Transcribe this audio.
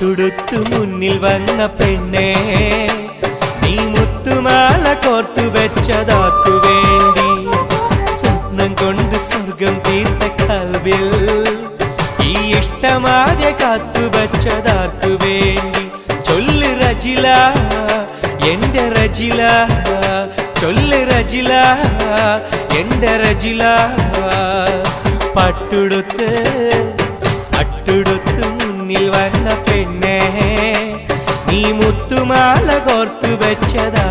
പട്ടുടുത്തു മുന്നിൽ വന്ന പെണ്ണേ, നീ മുത്തുമാല കോർത്തു വെച്ചതാർക്കു വേണ്ടി? സ്വപ്നം കൊണ്ട് സ്വർഗം തീർത്ത കൽവിൽ ഈ ഇഷ്ടമാകെ കാത്തു വെച്ചതാർക്കു വേണ്ടി? ചൊല്ല് റജില, എന്റെ റജില, ചൊല്ല് റജില, എന്റെ റജില. പട്ടുടുത്ത് മുന്നിൽ വന്ന പെണ്ണേ, നീ മുത്തുമാല കോർത്തു വെച്ചതാ